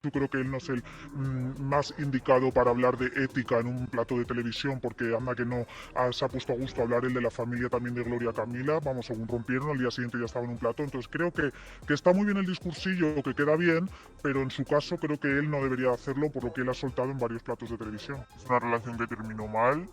Yo creo que él no es el más indicado para hablar de ética en un plato de televisión, porque anda que no se ha puesto a gusto hablar el de la familia también de Gloria Camila. Vamos, según rompieron, al día siguiente ya estaba en un plato. Entonces creo que está muy bien el discursillo, que queda bien, pero en su caso creo que él no debería hacerlo por lo que él ha soltado en varios platos de televisión. Es una relación que terminó mal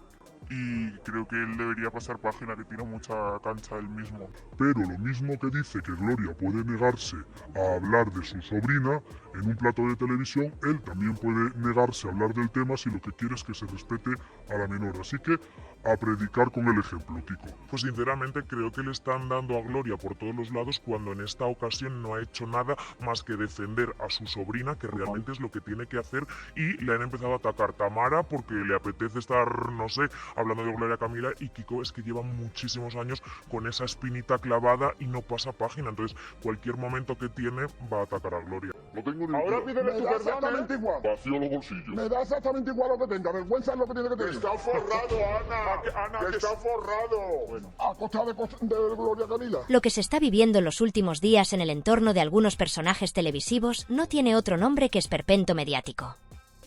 y creo que él debería pasar página, que tiene mucha cancha él mismo. Pero lo mismo que dice que Gloria puede negarse a hablar de su sobrina en un plato de televisión, él también puede negarse a hablar del tema si lo que quiere es que se respete a la menor. Así que a predicar con el ejemplo, Kiko. Pues sinceramente creo que le están dando a Gloria por todos los lados cuando en esta ocasión no ha hecho nada más que defender a su sobrina, que realmente es lo que tiene que hacer, y le han empezado a atacar Tamara porque le apetece estar, no sé, hablando de Gloria Camila, y Kiko es que lleva muchísimos años con esa espinita clavada y no pasa página, entonces cualquier momento que tiene va a atacar a Gloria. No tengo ni Ahora idea. pídele Me tu da perdón, exactamente igual. Vacío los bolsillos. Me da exactamente igual lo que tenga. Vergüenza es lo que tiene que tener. Está forrado, Ana, que está forrado. A costa de Gloria Camila. Lo que se está viviendo en los últimos días en el entorno de algunos personajes televisivos no tiene otro nombre que esperpento mediático.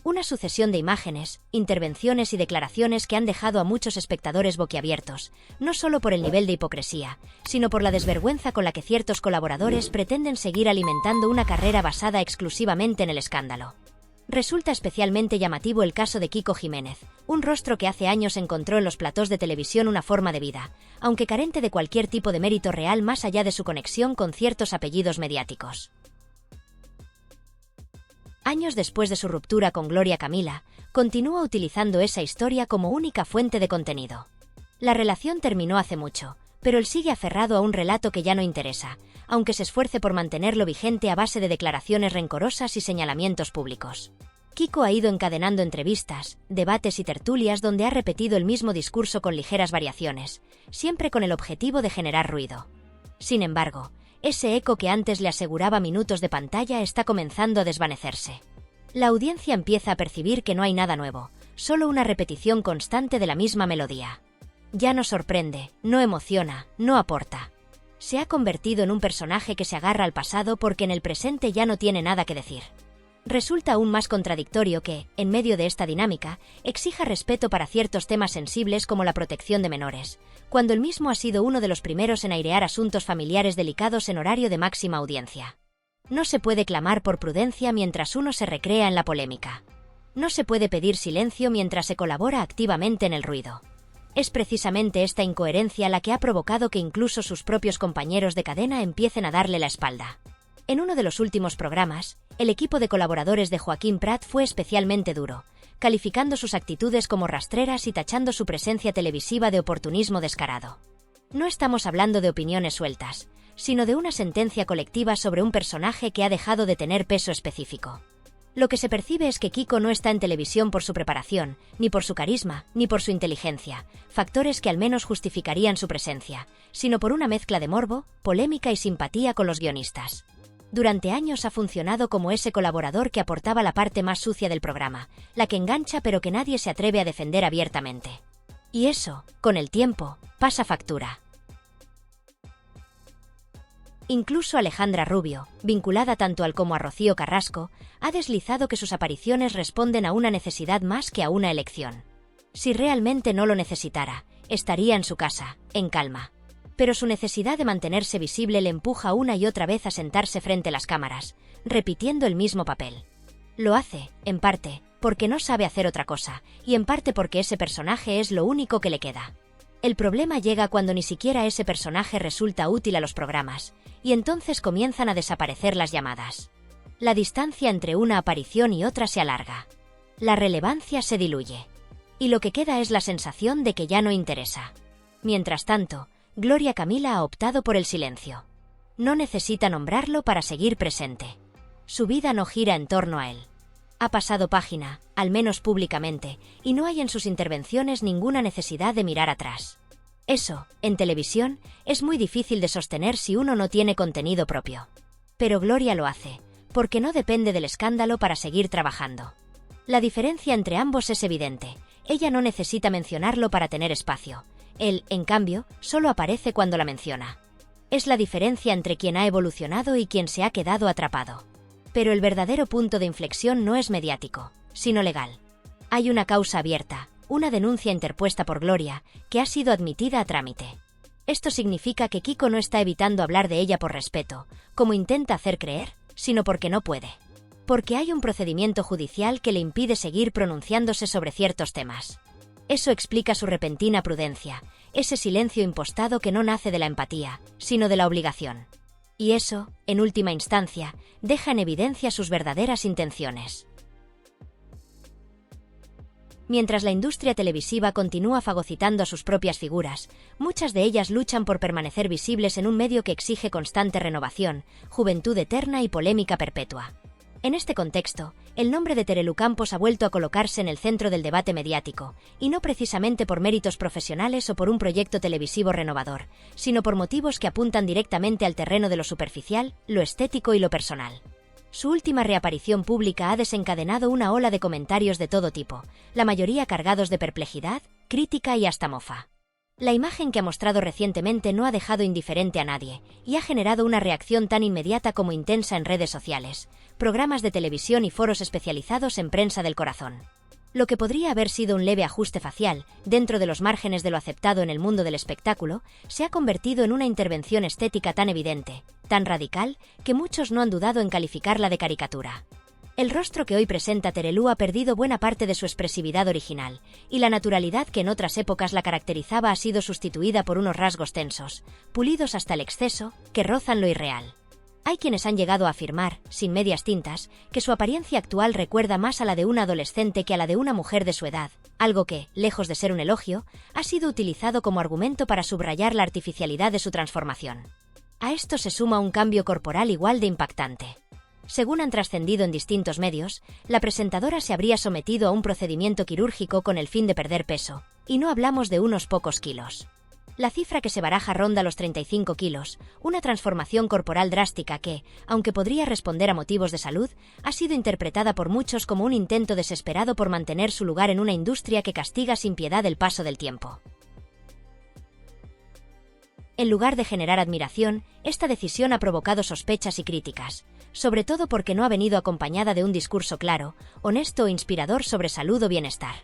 Una sucesión de imágenes, intervenciones y declaraciones que han dejado a muchos espectadores boquiabiertos, no solo por el nivel de hipocresía, sino por la desvergüenza con la que ciertos colaboradores pretenden seguir alimentando una carrera basada exclusivamente en el escándalo. Resulta especialmente llamativo el caso de Kiko Jiménez, un rostro que hace años encontró en los platós de televisión una forma de vida, aunque carente de cualquier tipo de mérito real más allá de su conexión con ciertos apellidos mediáticos. Años después de su ruptura con Gloria Camila, continúa utilizando esa historia como única fuente de contenido. La relación terminó hace mucho, pero él sigue aferrado a un relato que ya no interesa, aunque se esfuerce por mantenerlo vigente a base de declaraciones rencorosas y señalamientos públicos. Kiko ha ido encadenando entrevistas, debates y tertulias donde ha repetido el mismo discurso con ligeras variaciones, siempre con el objetivo de generar ruido. Sin embargo, ese eco que antes le aseguraba minutos de pantalla está comenzando a desvanecerse. La audiencia empieza a percibir que no hay nada nuevo, solo una repetición constante de la misma melodía. Ya no sorprende, no emociona, no aporta. Se ha convertido en un personaje que se agarra al pasado porque en el presente ya no tiene nada que decir. Resulta aún más contradictorio que, en medio de esta dinámica, exija respeto para ciertos temas sensibles como la protección de menores, cuando él mismo ha sido uno de los primeros en airear asuntos familiares delicados en horario de máxima audiencia. No se puede clamar por prudencia mientras uno se recrea en la polémica. No se puede pedir silencio mientras se colabora activamente en el ruido. Es precisamente esta incoherencia la que ha provocado que incluso sus propios compañeros de cadena empiecen a darle la espalda. En uno de los últimos programas, el equipo de colaboradores de Joaquín Prat fue especialmente duro, calificando sus actitudes como rastreras y tachando su presencia televisiva de oportunismo descarado. No estamos hablando de opiniones sueltas, sino de una sentencia colectiva sobre un personaje que ha dejado de tener peso específico. Lo que se percibe es que Kiko no está en televisión por su preparación, ni por su carisma, ni por su inteligencia, factores que al menos justificarían su presencia, sino por una mezcla de morbo, polémica y simpatía con los guionistas. Durante años ha funcionado como ese colaborador que aportaba la parte más sucia del programa, la que engancha pero que nadie se atreve a defender abiertamente. Y eso, con el tiempo, pasa factura. Incluso Alejandra Rubio, vinculada tanto al como a Rocío Carrasco, ha deslizado que sus apariciones responden a una necesidad más que a una elección. Si realmente no lo necesitara, estaría en su casa, en calma. Pero su necesidad de mantenerse visible le empuja una y otra vez a sentarse frente a las cámaras, repitiendo el mismo papel. Lo hace, en parte, porque no sabe hacer otra cosa, y en parte porque ese personaje es lo único que le queda. El problema llega cuando ni siquiera ese personaje resulta útil a los programas, y entonces comienzan a desaparecer las llamadas. La distancia entre una aparición y otra se alarga. La relevancia se diluye. Y lo que queda es la sensación de que ya no interesa. Mientras tanto, Gloria Camila ha optado por el silencio. No necesita nombrarlo para seguir presente. Su vida no gira en torno a él. Ha pasado página, al menos públicamente, y no hay en sus intervenciones ninguna necesidad de mirar atrás. Eso, en televisión, es muy difícil de sostener si uno no tiene contenido propio. Pero Gloria lo hace, porque no depende del escándalo para seguir trabajando. La diferencia entre ambos es evidente. Ella no necesita mencionarlo para tener espacio. Él, en cambio, solo aparece cuando la menciona. Es la diferencia entre quien ha evolucionado y quien se ha quedado atrapado. Pero el verdadero punto de inflexión no es mediático, sino legal. Hay una causa abierta, una denuncia interpuesta por Gloria, que ha sido admitida a trámite. Esto significa que Kiko no está evitando hablar de ella por respeto, como intenta hacer creer, sino porque no puede. Porque hay un procedimiento judicial que le impide seguir pronunciándose sobre ciertos temas. Eso explica su repentina prudencia, ese silencio impostado que no nace de la empatía, sino de la obligación. Y eso, en última instancia, deja en evidencia sus verdaderas intenciones. Mientras la industria televisiva continúa fagocitando a sus propias figuras, muchas de ellas luchan por permanecer visibles en un medio que exige constante renovación, juventud eterna y polémica perpetua. En este contexto, el nombre de Terelu Campos ha vuelto a colocarse en el centro del debate mediático, y no precisamente por méritos profesionales o por un proyecto televisivo renovador, sino por motivos que apuntan directamente al terreno de lo superficial, lo estético y lo personal. Su última reaparición pública ha desencadenado una ola de comentarios de todo tipo, la mayoría cargados de perplejidad, crítica y hasta mofa. La imagen que ha mostrado recientemente no ha dejado indiferente a nadie, y ha generado una reacción tan inmediata como intensa en redes sociales, programas de televisión y foros especializados en prensa del corazón. Lo que podría haber sido un leve ajuste facial, dentro de los márgenes de lo aceptado en el mundo del espectáculo, se ha convertido en una intervención estética tan evidente, tan radical, que muchos no han dudado en calificarla de caricatura. El rostro que hoy presenta Terelu ha perdido buena parte de su expresividad original, y la naturalidad que en otras épocas la caracterizaba ha sido sustituida por unos rasgos tensos, pulidos hasta el exceso, que rozan lo irreal. Hay quienes han llegado a afirmar, sin medias tintas, que su apariencia actual recuerda más a la de una adolescente que a la de una mujer de su edad, algo que, lejos de ser un elogio, ha sido utilizado como argumento para subrayar la artificialidad de su transformación. A esto se suma un cambio corporal igual de impactante. Según han trascendido en distintos medios, la presentadora se habría sometido a un procedimiento quirúrgico con el fin de perder peso, y no hablamos de unos pocos kilos. La cifra que se baraja ronda los 35 kilos, una transformación corporal drástica que, aunque podría responder a motivos de salud, ha sido interpretada por muchos como un intento desesperado por mantener su lugar en una industria que castiga sin piedad el paso del tiempo. En lugar de generar admiración, esta decisión ha provocado sospechas y críticas, sobre todo porque no ha venido acompañada de un discurso claro, honesto o inspirador sobre salud o bienestar.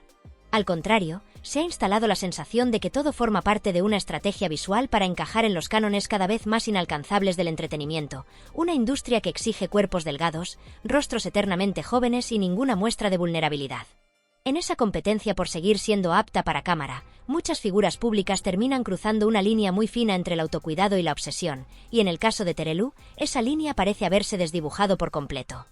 Al contrario, se ha instalado la sensación de que todo forma parte de una estrategia visual para encajar en los cánones cada vez más inalcanzables del entretenimiento, una industria que exige cuerpos delgados, rostros eternamente jóvenes y ninguna muestra de vulnerabilidad. En esa competencia por seguir siendo apta para cámara, muchas figuras públicas terminan cruzando una línea muy fina entre el autocuidado y la obsesión, y en el caso de Terelu, esa línea parece haberse desdibujado por completo.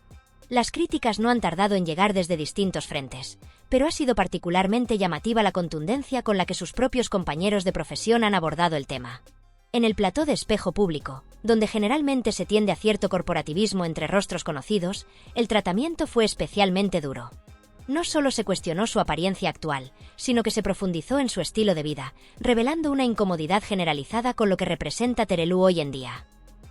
Las críticas no han tardado en llegar desde distintos frentes, pero ha sido particularmente llamativa la contundencia con la que sus propios compañeros de profesión han abordado el tema. En el plató de Espejo Público, donde generalmente se tiende a cierto corporativismo entre rostros conocidos, el tratamiento fue especialmente duro. No solo se cuestionó su apariencia actual, sino que se profundizó en su estilo de vida, revelando una incomodidad generalizada con lo que representa Terelu hoy en día.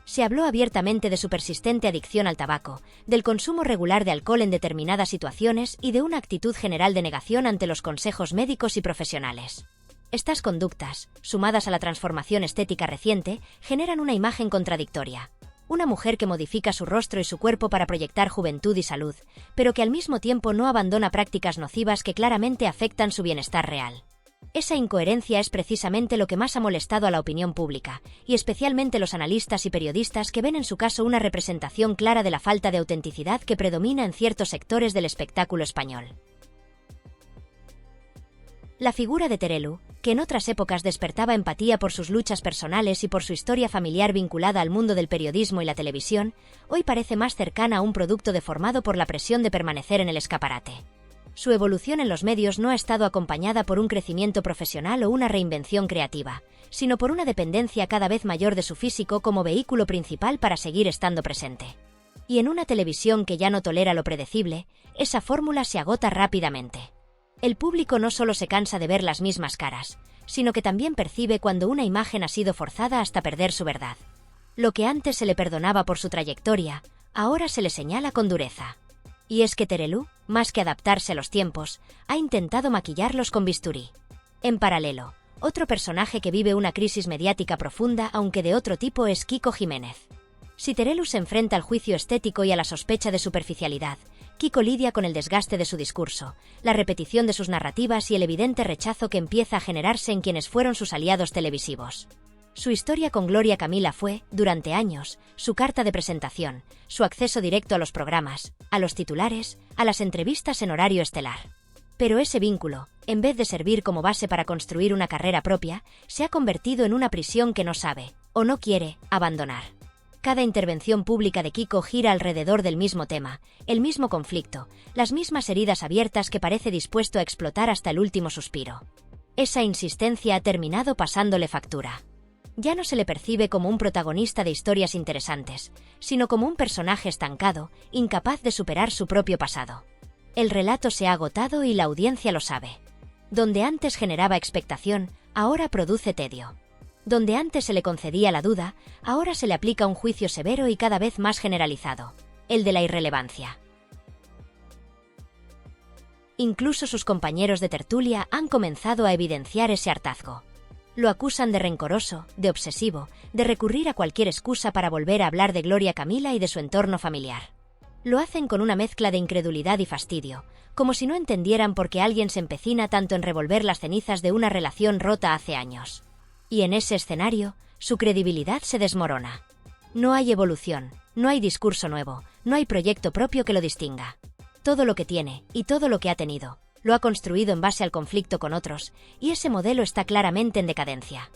Se habló abiertamente de su persistente adicción al tabaco, del consumo regular de alcohol en determinadas situaciones y de una actitud general de negación ante los consejos médicos y profesionales. Estas conductas, sumadas a la transformación estética reciente, generan una imagen contradictoria. Una mujer que modifica su rostro y su cuerpo para proyectar juventud y salud, pero que al mismo tiempo no abandona prácticas nocivas que claramente afectan su bienestar real. Esa incoherencia es precisamente lo que más ha molestado a la opinión pública, y especialmente los analistas y periodistas que ven en su caso una representación clara de la falta de autenticidad que predomina en ciertos sectores del espectáculo español. La figura de Terelu, que en otras épocas despertaba empatía por sus luchas personales y por su historia familiar vinculada al mundo del periodismo y la televisión, hoy parece más cercana a un producto deformado por la presión de permanecer en el escaparate. Su evolución en los medios no ha estado acompañada por un crecimiento profesional o una reinvención creativa, sino por una dependencia cada vez mayor de su físico como vehículo principal para seguir estando presente. Y en una televisión que ya no tolera lo predecible, esa fórmula se agota rápidamente. El público no solo se cansa de ver las mismas caras, sino que también percibe cuando una imagen ha sido forzada hasta perder su verdad. Lo que antes se le perdonaba por su trayectoria, ahora se le señala con dureza. Y es que Terelu, más que adaptarse a los tiempos, ha intentado maquillarlos con bisturí. En paralelo, otro personaje que vive una crisis mediática profunda, aunque de otro tipo, es Kiko Jiménez. Si Terelu se enfrenta al juicio estético y a la sospecha de superficialidad, Kiko lidia con el desgaste de su discurso, la repetición de sus narrativas y el evidente rechazo que empieza a generarse en quienes fueron sus aliados televisivos. Su historia con Gloria Camila fue, durante años, su carta de presentación, su acceso directo a los programas, a los titulares, a las entrevistas en horario estelar. Pero ese vínculo, en vez de servir como base para construir una carrera propia, se ha convertido en una prisión que no sabe, o no quiere, abandonar. Cada intervención pública de Kiko gira alrededor del mismo tema, el mismo conflicto, las mismas heridas abiertas que parece dispuesto a explotar hasta el último suspiro. Esa insistencia ha terminado pasándole factura. Ya no se le percibe como un protagonista de historias interesantes, sino como un personaje estancado, incapaz de superar su propio pasado. El relato se ha agotado y la audiencia lo sabe. Donde antes generaba expectación, ahora produce tedio. Donde antes se le concedía la duda, ahora se le aplica un juicio severo y cada vez más generalizado, el de la irrelevancia. Incluso sus compañeros de tertulia han comenzado a evidenciar ese hartazgo. Lo acusan de rencoroso, de obsesivo, de recurrir a cualquier excusa para volver a hablar de Gloria Camila y de su entorno familiar. Lo hacen con una mezcla de incredulidad y fastidio, como si no entendieran por qué alguien se empecina tanto en revolver las cenizas de una relación rota hace años. Y en ese escenario, su credibilidad se desmorona. No hay evolución, no hay discurso nuevo, no hay proyecto propio que lo distinga. Todo lo que tiene, y todo lo que ha tenido, lo ha construido en base al conflicto con otros, y ese modelo está claramente en decadencia.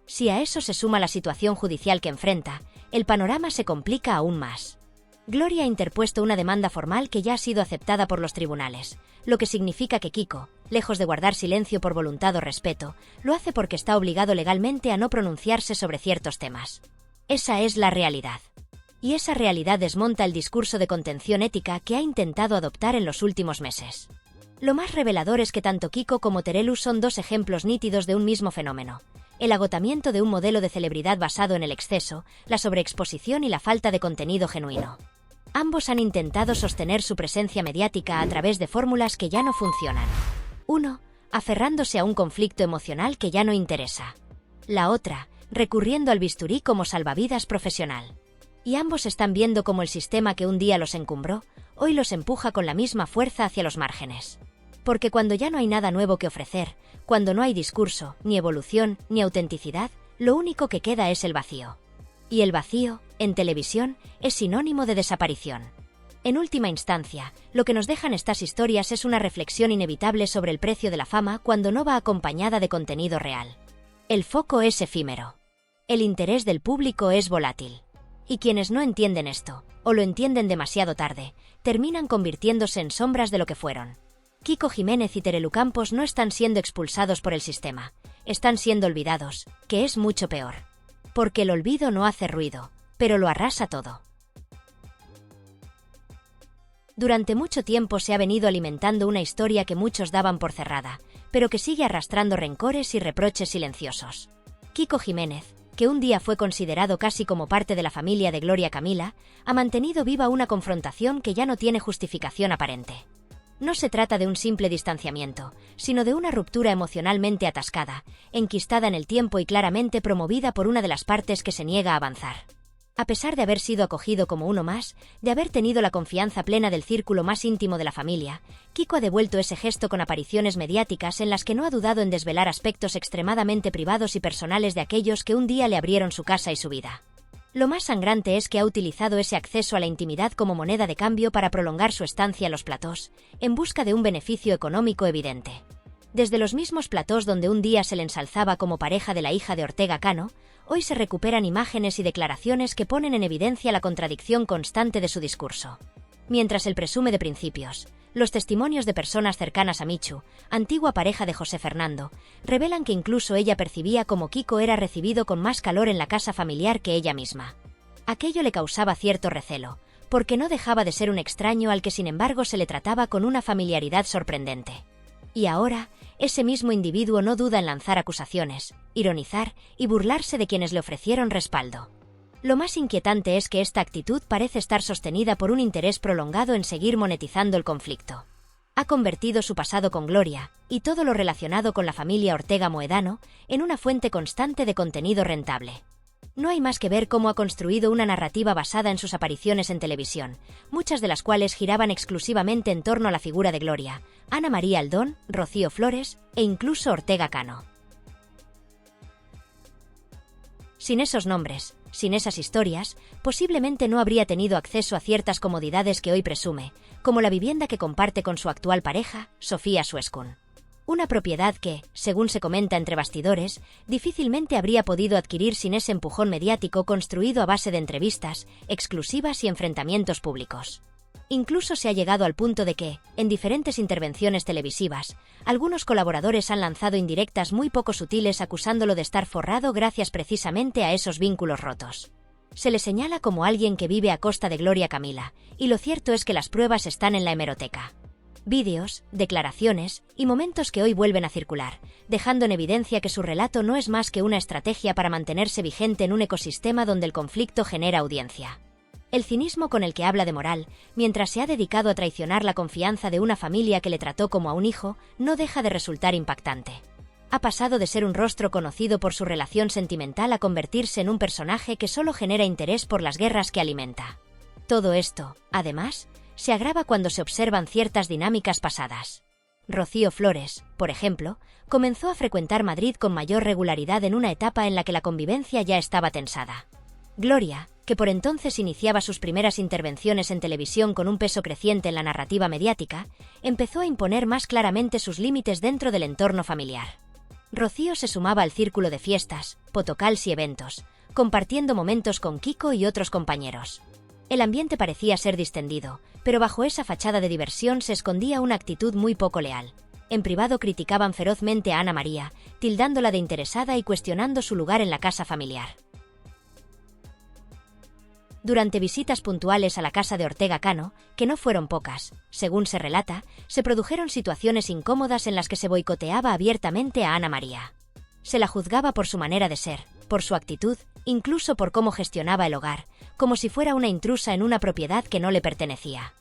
Si a eso se suma la situación judicial que enfrenta, el panorama se complica aún más. Gloria ha interpuesto una demanda formal que ya ha sido aceptada por los tribunales, lo que significa que Kiko, lejos de guardar silencio por voluntad o respeto, lo hace porque está obligado legalmente a no pronunciarse sobre ciertos temas. Esa es la realidad. Y esa realidad desmonta el discurso de contención ética que ha intentado adoptar en los últimos meses. Lo más revelador es que tanto Kiko como Terelu son dos ejemplos nítidos de un mismo fenómeno: el agotamiento de un modelo de celebridad basado en el exceso, la sobreexposición y la falta de contenido genuino. Ambos han intentado sostener su presencia mediática a través de fórmulas que ya no funcionan. Uno, aferrándose a un conflicto emocional que ya no interesa. La otra, recurriendo al bisturí como salvavidas profesional. Y ambos están viendo cómo el sistema que un día los encumbró, hoy los empuja con la misma fuerza hacia los márgenes. Porque cuando ya no hay nada nuevo que ofrecer, cuando no hay discurso, ni evolución, ni autenticidad, lo único que queda es el vacío. Y el vacío, en televisión, es sinónimo de desaparición. En última instancia, lo que nos dejan estas historias es una reflexión inevitable sobre el precio de la fama cuando no va acompañada de contenido real. El foco es efímero. El interés del público es volátil. Y quienes no entienden esto, o lo entienden demasiado tarde, terminan convirtiéndose en sombras de lo que fueron. Kiko Jiménez y Terelu Campos no están siendo expulsados por el sistema, están siendo olvidados, que es mucho peor. Porque el olvido no hace ruido, pero lo arrasa todo. Durante mucho tiempo se ha venido alimentando una historia que muchos daban por cerrada, pero que sigue arrastrando rencores y reproches silenciosos. Kiko Jiménez, que un día fue considerado casi como parte de la familia de Gloria Camila, ha mantenido viva una confrontación que ya no tiene justificación aparente. No se trata de un simple distanciamiento, sino de una ruptura emocionalmente atascada, enquistada en el tiempo y claramente promovida por una de las partes que se niega a avanzar. A pesar de haber sido acogido como uno más, de haber tenido la confianza plena del círculo más íntimo de la familia, Kiko ha devuelto ese gesto con apariciones mediáticas en las que no ha dudado en desvelar aspectos extremadamente privados y personales de aquellos que un día le abrieron su casa y su vida. Lo más sangrante es que ha utilizado ese acceso a la intimidad como moneda de cambio para prolongar su estancia en los platós, en busca de un beneficio económico evidente. Desde los mismos platós donde un día se le ensalzaba como pareja de la hija de Ortega Cano, hoy se recuperan imágenes y declaraciones que ponen en evidencia la contradicción constante de su discurso. Mientras él presume de principios, los testimonios de personas cercanas a Michu, antigua pareja de José Fernando, revelan que incluso ella percibía como Kiko era recibido con más calor en la casa familiar que ella misma. Aquello le causaba cierto recelo, porque no dejaba de ser un extraño al que sin embargo se le trataba con una familiaridad sorprendente. Y ahora, ese mismo individuo no duda en lanzar acusaciones, ironizar y burlarse de quienes le ofrecieron respaldo. Lo más inquietante es que esta actitud parece estar sostenida por un interés prolongado en seguir monetizando el conflicto. Ha convertido su pasado con Gloria, y todo lo relacionado con la familia Ortega Moedano, en una fuente constante de contenido rentable. No hay más que ver cómo ha construido una narrativa basada en sus apariciones en televisión, muchas de las cuales giraban exclusivamente en torno a la figura de Gloria, Ana María Aldón, Rocío Flores e incluso Ortega Cano. Sin esos nombres, sin esas historias, posiblemente no habría tenido acceso a ciertas comodidades que hoy presume, como la vivienda que comparte con su actual pareja, Sofía Sueskun. Una propiedad que, según se comenta entre bastidores, difícilmente habría podido adquirir sin ese empujón mediático construido a base de entrevistas, exclusivas y enfrentamientos públicos. Incluso se ha llegado al punto de que, en diferentes intervenciones televisivas, algunos colaboradores han lanzado indirectas muy poco sutiles acusándolo de estar forrado gracias precisamente a esos vínculos rotos. Se le señala como alguien que vive a costa de Gloria Camila, y lo cierto es que las pruebas están en la hemeroteca. Vídeos, declaraciones y momentos que hoy vuelven a circular, dejando en evidencia que su relato no es más que una estrategia para mantenerse vigente en un ecosistema donde el conflicto genera audiencia. El cinismo con el que habla de moral, mientras se ha dedicado a traicionar la confianza de una familia que le trató como a un hijo, no deja de resultar impactante. Ha pasado de ser un rostro conocido por su relación sentimental a convertirse en un personaje que solo genera interés por las guerras que alimenta. Todo esto, además, se agrava cuando se observan ciertas dinámicas pasadas. Rocío Flores, por ejemplo, comenzó a frecuentar Madrid con mayor regularidad en una etapa en la que la convivencia ya estaba tensada. Gloria, que por entonces iniciaba sus primeras intervenciones en televisión con un peso creciente en la narrativa mediática, empezó a imponer más claramente sus límites dentro del entorno familiar. Rocío se sumaba al círculo de fiestas, potocals y eventos, compartiendo momentos con Kiko y otros compañeros. El ambiente parecía ser distendido, pero bajo esa fachada de diversión se escondía una actitud muy poco leal. En privado criticaban ferozmente a Ana María, tildándola de interesada y cuestionando su lugar en la casa familiar. Durante visitas puntuales a la casa de Ortega Cano, que no fueron pocas, según se relata, se produjeron situaciones incómodas en las que se boicoteaba abiertamente a Ana María. Se la juzgaba por su manera de ser, por su actitud, incluso por cómo gestionaba el hogar, como si fuera una intrusa en una propiedad que no le pertenecía.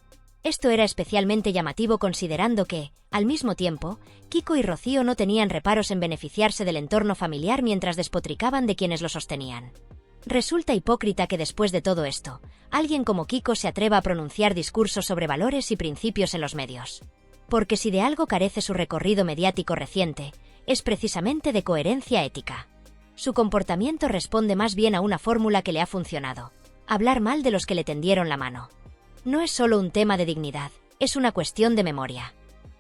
Esto era especialmente llamativo considerando que, al mismo tiempo, Kiko y Rocío no tenían reparos en beneficiarse del entorno familiar mientras despotricaban de quienes lo sostenían. Resulta hipócrita que después de todo esto, alguien como Kiko se atreva a pronunciar discursos sobre valores y principios en los medios. Porque si de algo carece su recorrido mediático reciente, es precisamente de coherencia ética. Su comportamiento responde más bien a una fórmula que le ha funcionado: hablar mal de los que le tendieron la mano. No es solo un tema de dignidad, es una cuestión de memoria.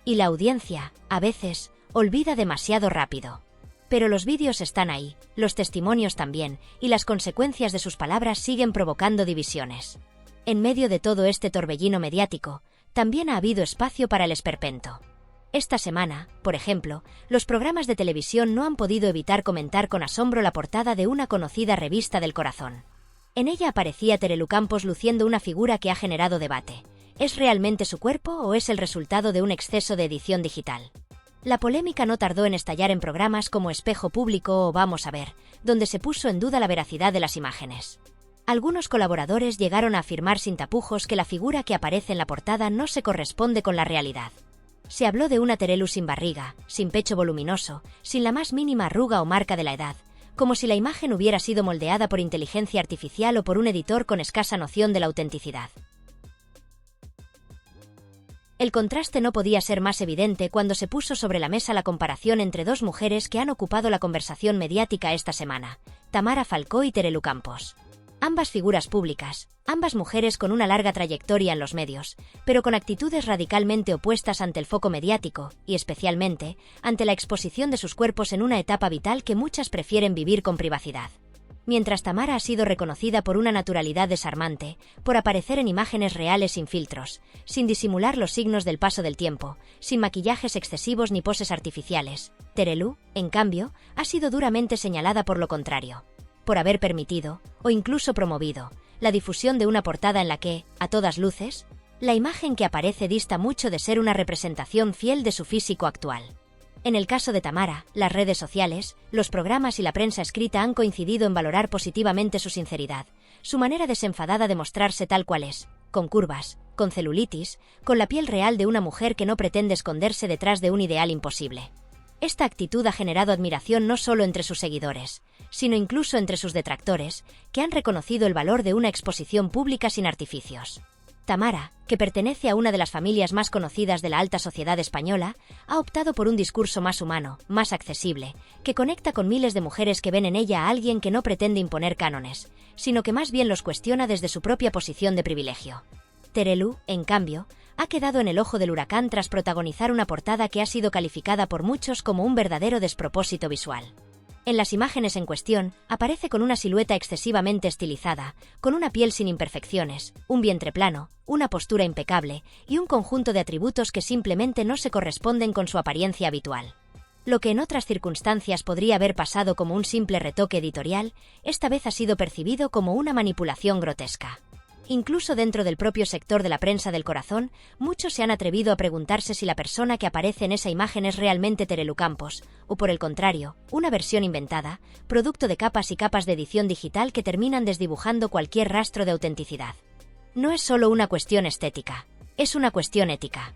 Y la audiencia, a veces, olvida demasiado rápido. Pero los vídeos están ahí, los testimonios también, y las consecuencias de sus palabras siguen provocando divisiones. En medio de todo este torbellino mediático, también ha habido espacio para el esperpento. Esta semana, por ejemplo, los programas de televisión no han podido evitar comentar con asombro la portada de una conocida revista del corazón. En ella aparecía Terelu Campos luciendo una figura que ha generado debate. ¿Es realmente su cuerpo o es el resultado de un exceso de edición digital? La polémica no tardó en estallar en programas como Espejo Público o Vamos a ver, donde se puso en duda la veracidad de las imágenes. Algunos colaboradores llegaron a afirmar sin tapujos que la figura que aparece en la portada no se corresponde con la realidad. Se habló de una Terelu sin barriga, sin pecho voluminoso, sin la más mínima arruga o marca de la edad, como si la imagen hubiera sido moldeada por inteligencia artificial o por un editor con escasa noción de la autenticidad. El contraste no podía ser más evidente cuando se puso sobre la mesa la comparación entre dos mujeres que han ocupado la conversación mediática esta semana: Tamara Falcó y Terelu Campos. Ambas figuras públicas, ambas mujeres con una larga trayectoria en los medios, pero con actitudes radicalmente opuestas ante el foco mediático, y especialmente, ante la exposición de sus cuerpos en una etapa vital que muchas prefieren vivir con privacidad. Mientras Tamara ha sido reconocida por una naturalidad desarmante, por aparecer en imágenes reales sin filtros, sin disimular los signos del paso del tiempo, sin maquillajes excesivos ni poses artificiales, Terelu, en cambio, ha sido duramente señalada por lo contrario. Por haber permitido, o incluso promovido, la difusión de una portada en la que, a todas luces, la imagen que aparece dista mucho de ser una representación fiel de su físico actual. En el caso de Tamara, las redes sociales, los programas y la prensa escrita han coincidido en valorar positivamente su sinceridad, su manera desenfadada de mostrarse tal cual es, con curvas, con celulitis, con la piel real de una mujer que no pretende esconderse detrás de un ideal imposible. Esta actitud ha generado admiración no solo entre sus seguidores, sino incluso entre sus detractores, que han reconocido el valor de una exposición pública sin artificios. Tamara, que pertenece a una de las familias más conocidas de la alta sociedad española, ha optado por un discurso más humano, más accesible, que conecta con miles de mujeres que ven en ella a alguien que no pretende imponer cánones, sino que más bien los cuestiona desde su propia posición de privilegio. Terelu, en cambio, ha quedado en el ojo del huracán tras protagonizar una portada que ha sido calificada por muchos como un verdadero despropósito visual. En las imágenes en cuestión, aparece con una silueta excesivamente estilizada, con una piel sin imperfecciones, un vientre plano, una postura impecable y un conjunto de atributos que simplemente no se corresponden con su apariencia habitual. Lo que en otras circunstancias podría haber pasado como un simple retoque editorial, esta vez ha sido percibido como una manipulación grotesca. Incluso dentro del propio sector de la prensa del corazón, muchos se han atrevido a preguntarse si la persona que aparece en esa imagen es realmente Terelu Campos, o por el contrario, una versión inventada, producto de capas y capas de edición digital que terminan desdibujando cualquier rastro de autenticidad. No es solo una cuestión estética, es una cuestión ética.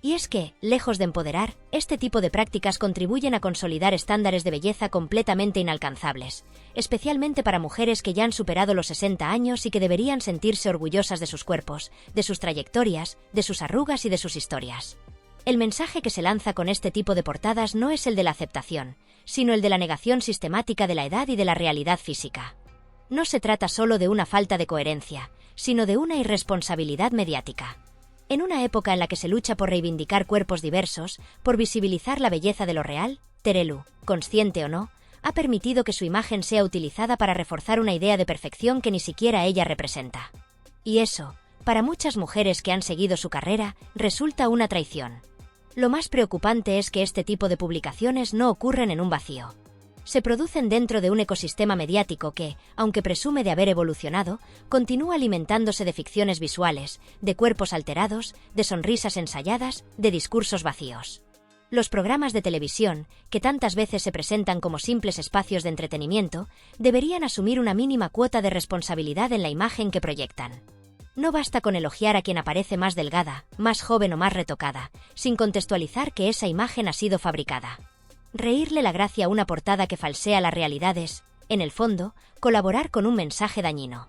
Y es que, lejos de empoderar, este tipo de prácticas contribuyen a consolidar estándares de belleza completamente inalcanzables, especialmente para mujeres que ya han superado los 60 años y que deberían sentirse orgullosas de sus cuerpos, de sus trayectorias, de sus arrugas y de sus historias. El mensaje que se lanza con este tipo de portadas no es el de la aceptación, sino el de la negación sistemática de la edad y de la realidad física. No se trata solo de una falta de coherencia, sino de una irresponsabilidad mediática. En una época en la que se lucha por reivindicar cuerpos diversos, por visibilizar la belleza de lo real, Terelu, consciente o no, ha permitido que su imagen sea utilizada para reforzar una idea de perfección que ni siquiera ella representa. Y eso, para muchas mujeres que han seguido su carrera, resulta una traición. Lo más preocupante es que este tipo de publicaciones no ocurren en un vacío. Se producen dentro de un ecosistema mediático que, aunque presume de haber evolucionado, continúa alimentándose de ficciones visuales, de cuerpos alterados, de sonrisas ensayadas, de discursos vacíos. Los programas de televisión, que tantas veces se presentan como simples espacios de entretenimiento, deberían asumir una mínima cuota de responsabilidad en la imagen que proyectan. No basta con elogiar a quien aparece más delgada, más joven o más retocada, sin contextualizar que esa imagen ha sido fabricada. Reírle la gracia a una portada que falsea la realidad es, en el fondo, colaborar con un mensaje dañino.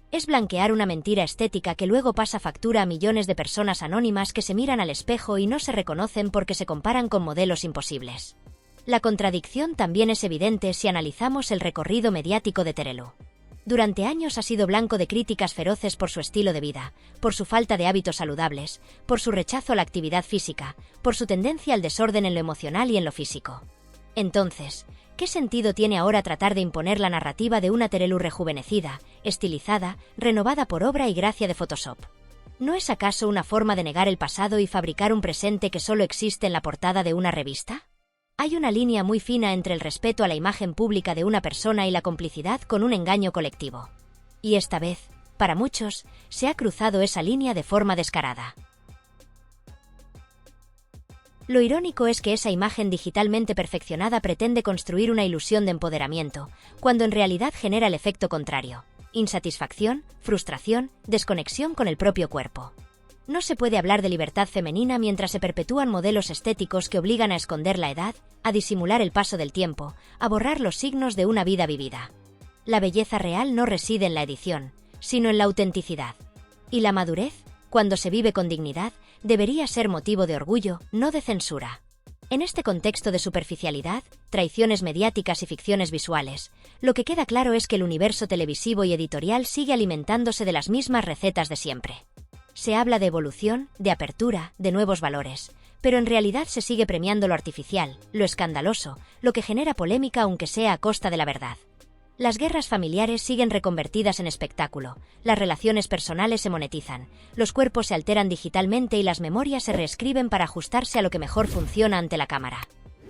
Es blanquear una mentira estética que luego pasa factura a millones de personas anónimas que se miran al espejo y no se reconocen porque se comparan con modelos imposibles. La contradicción también es evidente si analizamos el recorrido mediático de Terelu. Durante años ha sido blanco de críticas feroces por su estilo de vida, por su falta de hábitos saludables, por su rechazo a la actividad física, por su tendencia al desorden en lo emocional y en lo físico. Entonces, ¿qué sentido tiene ahora tratar de imponer la narrativa de una Terelu rejuvenecida, estilizada, renovada por obra y gracia de Photoshop? ¿No es acaso una forma de negar el pasado y fabricar un presente que solo existe en la portada de una revista? Hay una línea muy fina entre el respeto a la imagen pública de una persona y la complicidad con un engaño colectivo. Y esta vez, para muchos, se ha cruzado esa línea de forma descarada. Lo irónico es que esa imagen digitalmente perfeccionada pretende construir una ilusión de empoderamiento, cuando en realidad genera el efecto contrario: insatisfacción, frustración, desconexión con el propio cuerpo. No se puede hablar de libertad femenina mientras se perpetúan modelos estéticos que obligan a esconder la edad, a disimular el paso del tiempo, a borrar los signos de una vida vivida. La belleza real no reside en la edición, sino en la autenticidad. Y la madurez, cuando se vive con dignidad, debería ser motivo de orgullo, no de censura. En este contexto de superficialidad, traiciones mediáticas y ficciones visuales, lo que queda claro es que el universo televisivo y editorial sigue alimentándose de las mismas recetas de siempre. Se habla de evolución, de apertura, de nuevos valores, pero en realidad se sigue premiando lo artificial, lo escandaloso, lo que genera polémica aunque sea a costa de la verdad. Las guerras familiares siguen reconvertidas en espectáculo, las relaciones personales se monetizan, los cuerpos se alteran digitalmente y las memorias se reescriben para ajustarse a lo que mejor funciona ante la cámara.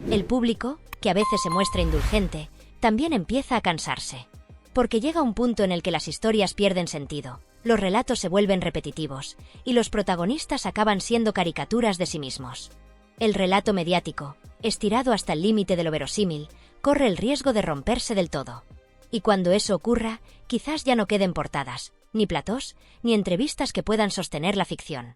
El público, que a veces se muestra indulgente, también empieza a cansarse. Porque llega un punto en el que las historias pierden sentido, los relatos se vuelven repetitivos, y los protagonistas acaban siendo caricaturas de sí mismos. El relato mediático, estirado hasta el límite de lo verosímil, corre el riesgo de romperse del todo. Y cuando eso ocurra, quizás ya no queden portadas, ni platós, ni entrevistas que puedan sostener la ficción.